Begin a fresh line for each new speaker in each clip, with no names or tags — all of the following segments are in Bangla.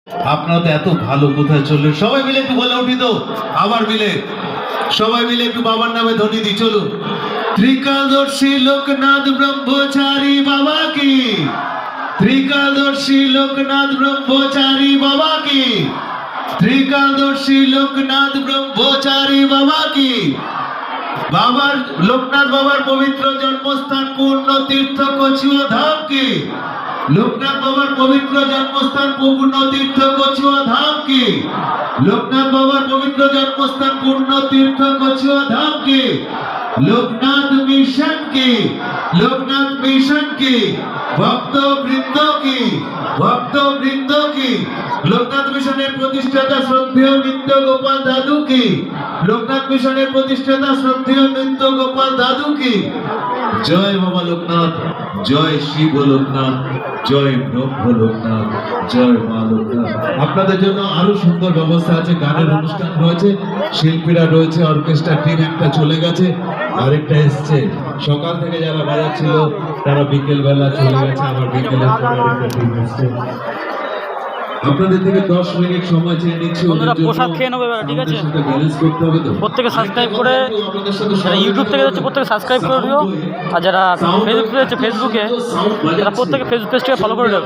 আপনারা তো এত ভালো, কোথায় চললেন? সবাই মিলে একটু বলে উঠি তো, আবার মিলে সবাই মিলে একটু বাবার নামে ধ্বনি দিই। চলুন। ত্রিকালদর্শী লোকনাথ ব্রহ্মচারী বাবা কি, ত্রিকালদর্শী লোকনাথ ব্রহ্মচারী বাবা কি, ত্রিকালদর্শী লোকনাথ ব্রহ্মচারী বাবা কি। বাবার লোকনাথ বাবার পবিত্র জন্মস্থান পূর্ণ তীর্থ কচুয়া ধাম কি, লোকনাথ বাবার পবিত্র জন্মস্থান পূর্ণ তীর্থ কচুয়া ধাম কি, লোকনাথ বাবার পবিত্র জন্মস্থান পূর্ণ তীর্থ কচুয়া ধাম কি, লোকনাথ মিশন কি, লোকনাথ মিশন কি, ভক্ত বৃন্দ কি, ভক্ত বৃন্দ কি, লোকনাথ মিশনের প্রতিষ্ঠাতা শ্রদ্ধেয় নিত্য গোপাল দাদু কি, লোকনাথ মিশনের প্রতিষ্ঠাতা শ্রদ্ধেয় নিত্য গোপাল দাদু কি। জয় বাবা লোকনাথ, জয় শিব লোকনাথ, জয় ব্রহ্ম লোকনাথ, জয় মা লোকনাথ। আপনাদের জন্য আরো সুন্দর ব্যবস্থা আছে, গানের অনুষ্ঠান রয়েছে, শিল্পীরা রয়েছে, অর্কেস্ট্রা টিম একটা চলে গেছে, আরেকটা এসছে। সকাল থেকে যারা বাজাচ্ছিল তারা বিকেল বেলা চলে গেছে, আবার বিকেলের পর আরেকটা টিম এসছে। আপনাদের থেকে 10 মিনিট সময় চেয়ে নিচ্ছি।
বন্ধুরা প্রসাদ খেয়ে নেবে, ঠিক আছে?
ব্যালেন্স করতে হবে তো।
প্রত্যেকে সাবস্ক্রাইব করে, যারা ইউটিউব থেকে যাচ্ছে প্রত্যেকে সাবস্ক্রাইব করে দিও, আর যারা ফেসবুক থেকে যাচ্ছে ফেসবুকে তারা প্রত্যেকে ফেসবুক পেজটাকে ফলো করে দেবে।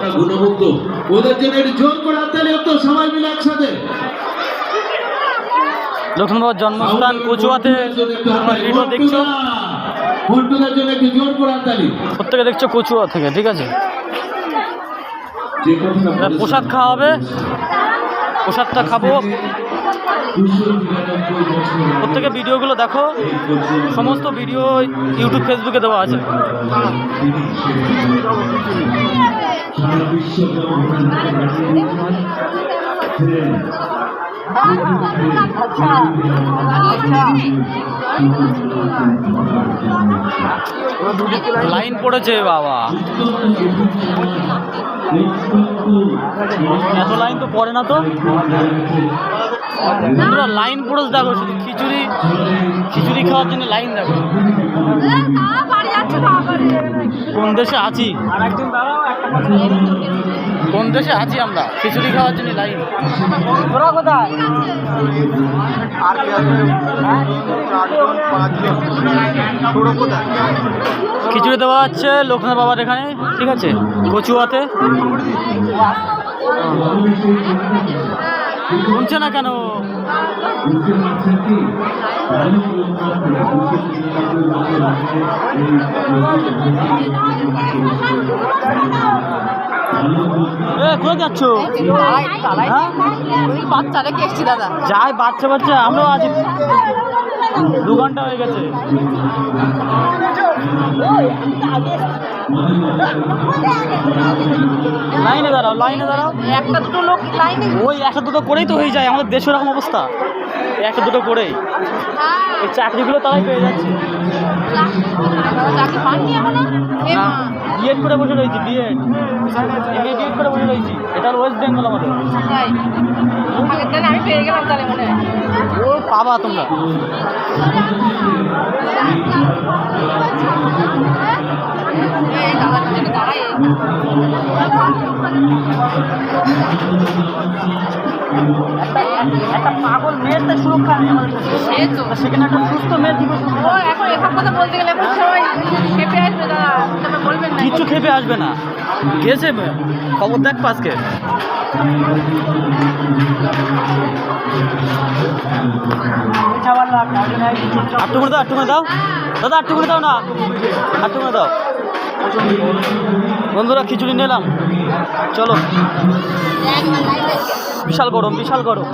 ওদের জন্য একটু জোর করে হাততালি হতো, সবাই মিলে একসাথে।
লোকনাথ বাবার জন্মস্থান কচুয়াতে তোমরা ভিডিও দেখছো,
বন্ধুদের জন্য একটু জোর করে হাততালি।
প্রত্যেকে দেখছো কচুয়া থেকে, ঠিক আছে? প্রসাদ খাওয়া হবে, প্রসাদটা খাবো। প্রত্যেকে ভিডিওগুলো দেখো, সমস্ত ভিডিও ইউটিউব ফেসবুকে দেওয়া আছে। লাইন পড়েছে বাবা, এত লাইন তো পড়ে না তো। বন্ধুরা লাইন পড়েছে, দেখো শুধু খিচুড়ি খিচুড়ি খাওয়ার জন্য লাইন দেখো। কোন দেশে আছি, কোন দেশে আছি আমরা? খিচুড়ি খাওয়ার জন্য লাইন। তোরা কোথায়? খিচুড়ি দেওয়া হচ্ছে লোকনাথ বাবার এখানে, ঠিক আছে, কচুয়াতে। শুনছে না কেন? কোথায় যাচ্ছ?
বাচ্চা রেখে এসছি দাদা।
যাই বাচ্চা বাচ্চা, আমরাও আছি। 2 ঘন্টা হয়ে গেছে। লাইনে দাঁড়াও, লাইনে দাঁড়াও।
একটা দুটো লোক লাইনে,
ওই একটা দুটো করেই তো হয়ে যায়, আমাদের দেশের এরকম অবস্থা, একটা দুটো করেই ওই চাকরিগুলো তারাই পেয়ে যাচ্ছে।
চাকরি পাননি এখনো?
বিএড করে বসে রয়েছি, বিএড বিএড করে বসে রয়েছি। এটা ওয়েস্ট বেঙ্গল আমাদের।
আমি পেয়ে গেলাম তাহলে মনে হয়।
ও পাবা তোমরা।
দাদার জন্য দাঁড়াই।
একটা পাগল মেয়ের তো সুরক্ষা নেই আমাদের কাছে।
সে তো
সেখানে একটা সুস্থ মেয়ের জীবন।
ও এখন এসব কথা বলতে গেলে এখন সবাই খেপে আসবে দাদা, বলবেন না।
কিচ্ছু খেপে আসবে না, গেছে খবর দেখ আজকে। আটটু করে দাও, আটটু করে দাও দাদা, আটটু করে দাও না, আটটু করে দাও। বন্ধুরা খিচুড়ি নিলাম, চলো। বিশাল গরম, বিশাল গরম।